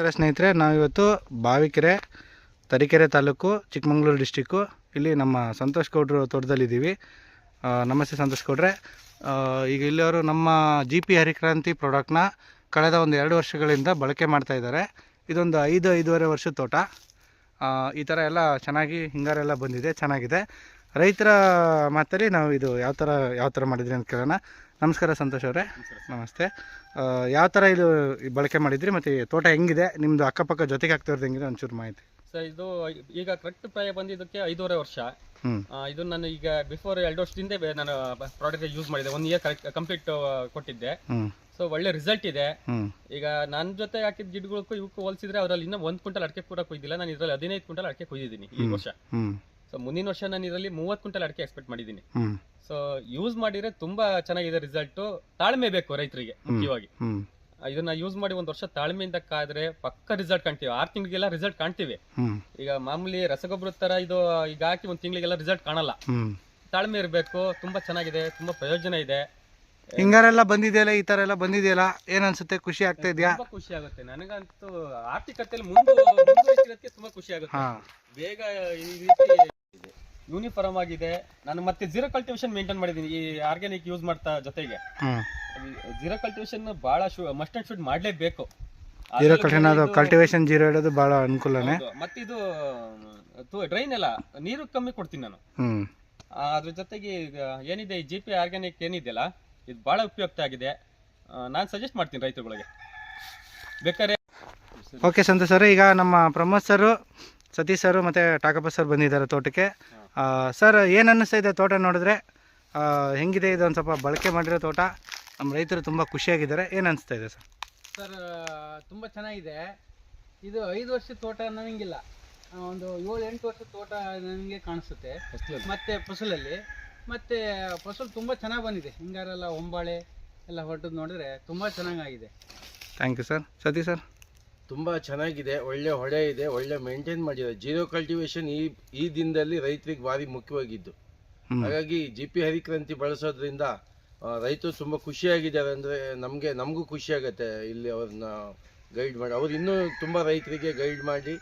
ನಮಸ್ಕಾರ ಸ್ನೇಹಿತರೆ, ನಾವಿವತ್ತು ಬಾವಿಕೆರೆ, ತರೀಕೆರೆ ತಾಲೂಕು, ಚಿಕ್ಕಮಗಳೂರು ಡಿಸ್ಟಿಕ್ಕು. ಇಲ್ಲಿ ನಮ್ಮ ಸಂತೋಷ್ ಗೌಡ್ರು ತೋಟದಲ್ಲಿದ್ದೀವಿ. ನಮಸ್ತೆ ಸಂತೋಷ್ ಗೌಡ್ರೆ. ಈಗ ಇಲ್ಲಿಯವರು ನಮ್ಮ GP ಹರಿಕ್ರಾಂತಿ ಪ್ರಾಡಕ್ಟ್ನ ಕಳೆದ ಒಂದು 2 ವರ್ಷಗಳಿಂದ ಬಳಕೆ ಮಾಡ್ತಾಯಿದ್ದಾರೆ. ಇದೊಂದು 5-5.5 ವರ್ಷದ ತೋಟ. ಈ ಥರ ಎಲ್ಲ ಚೆನ್ನಾಗಿ ಹಿಂಗಾರೆಲ್ಲ ಬಂದಿದೆ, ಚೆನ್ನಾಗಿದೆ. ರೈತರ ಮಾತಲ್ಲಿ ನಾವು ಇದು ಯಾವ ಥರ ಮಾಡಿದ್ರಿ ಅಂತ ಕೇಳೋಣ. ನಮಸ್ಕಾರ ಸಂತೋಷ್ ಅವರೇ. ನಮಸ್ತೆ. ಯಾವ ಥರ ಇದು ಬಳಕೆ ಮಾಡಿದ್ರಿ ಮತ್ತು ತೋಟ ಹೆಂಗಿದೆ, ನಿಮ್ಮದು ಅಕ್ಕಪಕ್ಕ ಜೊತೆಗೆ ಆಗ್ತಿರೋದು ಹೆಂಗಿದೆ ಒಂಚೂರು ಮಾಹಿತಿ. ಸರ್, ಇದು ಈಗ ಕರೆಕ್ಟ್ ಪ್ರಾಯ ಬಂದಿದ್ದಕ್ಕೆ 5.5 ವರ್ಷ. ಇದು ನಾನು ಈಗ ಬಿಫೋರ್ 2 ವರ್ಷದಿಂದ ನಾನು ಪ್ರಾಡಕ್ಟ್ ಯೂಸ್ ಮಾಡಿದೆ. 1 ಇಯರ್ ಕಂಪ್ಲೀಟ್ ಕೊಟ್ಟಿದ್ದೆ. ಸೊ ಒಳ್ಳೆ ರಿಸಲ್ಟ್ ಇದೆ. ಈಗ ನನ್ನ ಜೊತೆ ಹಾಕಿದ ಗಿಡಗಳಿಗೂ ಇವಕ್ಕೂ ಹೋಲಿಸಿದ್ರೆ ಅವರಲ್ಲಿ ಇನ್ನೂ 1 ಕ್ವಿಂಟಲ್ ಅಡಿಕೆ ಕೂಡ ಕೊಯ್ದಿಲ್ಲ. ನಾನು ಇದರಲ್ಲಿ 15 ಕ್ವಿಂಟಲ್ ಅಡಿಕೆ ಕೊಯ್ದಿದ್ದೀನಿ ಈ ವರ್ಷ. ಸೊ ಮುಂದಿನ ವರ್ಷ ನಾನು ಇದರಲ್ಲಿ 30 ಕ್ವಿಂಟಲ್ ಅಡಿಕೆ ಎಕ್ಸ್ಪೆಕ್ಟ್ ಮಾಡಿದ್ದೀನಿ. ಸೊ ಯೂಸ್ ಮಾಡಿದ್ರೆ ತುಂಬಾ ಚೆನ್ನಾಗಿದೆ ರಿಸಲ್ಟ್. ತಾಳ್ಮೆ ಬೇಕು ರೈತರಿಗೆ ಮುಖ್ಯವಾಗಿ. ಇದನ್ನ ಯೂಸ್ ಮಾಡಿ 1 ವರ್ಷ ತಾಳ್ಮೆಯಿಂದ ಕಾದ್ರೆ ಪಕ್ಕ ರಿಸಲ್ಟ್ ಕಾಣ್ತೀವಿ. 6 ತಿಂಗಳಿಗೆಲ್ಲ ರಿಸಲ್ಟ್ ಕಾಣ್ತೀವಿ. ಈಗ ಮಾಮೂಲಿ ರಸಗೊಬ್ಬರದ ತರ ಇದು ಈಗ ಹಾಕಿ 1 ತಿಂಗಳಿಗೆಲ್ಲ ರಿಸಲ್ಟ್ ಕಾಣಲ್ಲ. ತಾಳ್ಮೆ ಇರಬೇಕು. ತುಂಬಾ ಚೆನ್ನಾಗಿದೆ, ತುಂಬಾ ಪ್ರಯೋಜನ ಇದೆ. ಹಿಂಗಾರೆಲ್ಲ ಬಂದಿದೆಯಲ್ಲ, ಈ ತರ ಎಲ್ಲ ಬಂದಿದೆಯಲ್ಲ, ಏನ್ ಅನ್ಸುತ್ತೆ? ಖುಷಿ ಆಗ್ತಾ ಇದೆಯಾ? ತುಂಬಾ ಖುಷಿ ಆಗುತ್ತೆ. ನನಗಂತೂ ಆರ್ಥಿಕತೆಯಲ್ಲಿ ಮುಂದುವರಿಯೋದಕ್ಕೆ ತುಂಬಾ ಖುಷಿ ಆಗುತ್ತೆ. ಬೇಗ ಈ ರೀತಿ ಯೂನಿಫಾರ್ಮ್ ಆಗಿದೆ. ನಾನು ಮತ್ತೆ ಜೀರೋ ಕಲ್ಟಿವೇಶನ್ ಮೇಂಟೈನ್ ಮಾಡಿದ್ದೀನಿ ಈ ಆರ್ಗ್ಯಾನಿಕ್ ಯೂಸ್ ಮಾಡ್ತಾ ಜೊತೆಗೆ. ಜೀರೋ ಕಲ್ಟಿವೇಶನ್ ಬಹಳ ಮಸ್ಟ್ ಅಂಡ್ ಶುಡ್ ಮಾಡ್ಲೇಬೇಕು. ಜೀರೋ ಕಲ್ಟಿವೇಶನ್ ಜೀರೋ ಇಡೋದು ಬಹಳ ಅನುಕೂಲನೇ. ಮತ್ತೆ ಇದು ಡ್ರೈನ್ ಎಲ್ಲ ನೀರು ಕಮ್ಮಿ ಕೊಡ್ತೀನಿ ನಾನು. ಅದ್ರ ಜೊತೆಗೆ ಏನಿದೆ ಈ GP ಆರ್ಗ್ಯಾನಿಕ್ ಏನಿದೆಯಲ್ಲ, ಇದು ಬಹಳ ಉಪಯುಕ್ತ ಆಗಿದೆ. ನಾನು ಸಜೆಸ್ಟ್ ಮಾಡ್ತೀನಿ ರೈತರುಗಳಿಗೆ ಬೇಕಾದ್ರೆ. ಓಕೆ ಸಂತೋಷ್ ಸರ್, ಈಗ ನಮ್ಮ ಪ್ರಮೋದ್ ಸರ್, ಸತೀಶ್ ಸರ್ ಮತ್ತು ಟಾಕಪ್ಪ ಸರ್ ಬಂದಿದ್ದಾರೆ ತೋಟಕ್ಕೆ. ಸರ್, ಏನು ಅನ್ನಿಸ್ತಾ ಇದೆ ತೋಟ ನೋಡಿದ್ರೆ? ಹೆಂಗಿದೆ ಇದು? ಒಂದು ಸ್ವಲ್ಪ ಬಳಕೆ ಮಾಡಿರೋ ತೋಟ, ನಮ್ಮ ರೈತರು ತುಂಬ ಖುಷಿಯಾಗಿದ್ದಾರೆ. ಏನು ಅನಿಸ್ತಾ ಇದೆ ಸರ್? ಸರ್, ತುಂಬ ಚೆನ್ನಾಗಿದೆ. ಇದು 5 ವರ್ಷದ ತೋಟ ನನಗಿಲ್ಲ, ಒಂದು 7-8 ವರ್ಷದ ತೋಟ ನನಗೆ ಕಾಣಿಸುತ್ತೆ. ಮತ್ತು ಫಸಲಲ್ಲಿ ಫಸಲು ತುಂಬ ಚೆನ್ನಾಗಿ ಬಂದಿದೆ. ಹಿಂಗಾರೆಲ್ಲ ಹೊಂಬಾಳೆ ಎಲ್ಲ ಹೊರಟದ್ದು ನೋಡಿದ್ರೆ ತುಂಬ ಚೆನ್ನಾಗಿದೆ. Thank you sir. Satish sir? ತುಂಬ ಚೆನ್ನಾಗಿದೆ, ಒಳ್ಳೆ ಹೊಳೆ ಇದೆ, ಒಳ್ಳೆ ಮೇಂಟೈನ್ ಮಾಡಿದೆ. ಜೀರೋ ಕಲ್ಟಿವೇಶನ್ ಈ ದಿನದಲ್ಲಿ ರೈತರಿಗೆ ಭಾರಿ ಮುಖ್ಯವಾಗಿದ್ದು. ಹಾಗಾಗಿ GP ಹರಿಕ್ರಾಂತಿ ಬಳಸೋದ್ರಿಂದ ರೈತರು ತುಂಬ ಖುಷಿಯಾಗಿದ್ದಾರೆ. ಅಂದರೆ ನಮಗೂ ಖುಷಿಯಾಗತ್ತೆ ಇಲ್ಲಿ ಅವ್ರನ್ನ ಗೈಡ್ ಮಾಡಿ. ಅವ್ರು ಇನ್ನೂ ತುಂಬ ರೈತರಿಗೆ ಗೈಡ್ ಮಾಡಿ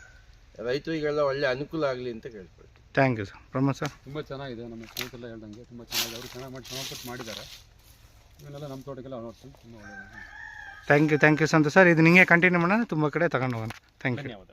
ರೈತರಿಗೆಲ್ಲ ಒಳ್ಳೆ ಅನುಕೂಲ ಆಗಲಿ ಅಂತ ಕೇಳ್ಕೊಳ್ತೀವಿ. Thank you sir. Pramod sir? ತುಂಬ ಚೆನ್ನಾಗಿದೆ. ನಮ್ಮ ಸ್ನೇಹಿತರೆಲ್ಲ ಹೇಳ್ದಂಗೆ ತುಂಬ ಚೆನ್ನಾಗಿದೆ. ಅವರು ಚೆನ್ನಾಗಿ ಮಾಡಿ ಶ್ರಮಪಟ್ಟು ಮಾಡಿದ್ದಾರೆ. ಇವನ್ನೆಲ್ಲ ನಮ್ಮ ತೋಟಕ್ಕೆಲ್ಲ ನೋಡ್ತೀನಿ ತುಂಬ ಒಳ್ಳೆಯದು. Thank you Santosh sir. ಇದು ನಿಮಗೆ ಕಂಟಿನ್ಯೂ ಮಾಡೋಣ, ತುಂಬ ಕಡೆ ತಗೊಂಡು ಹೋಗೋಣ. Thank you. ಧನ್ಯವಾದ.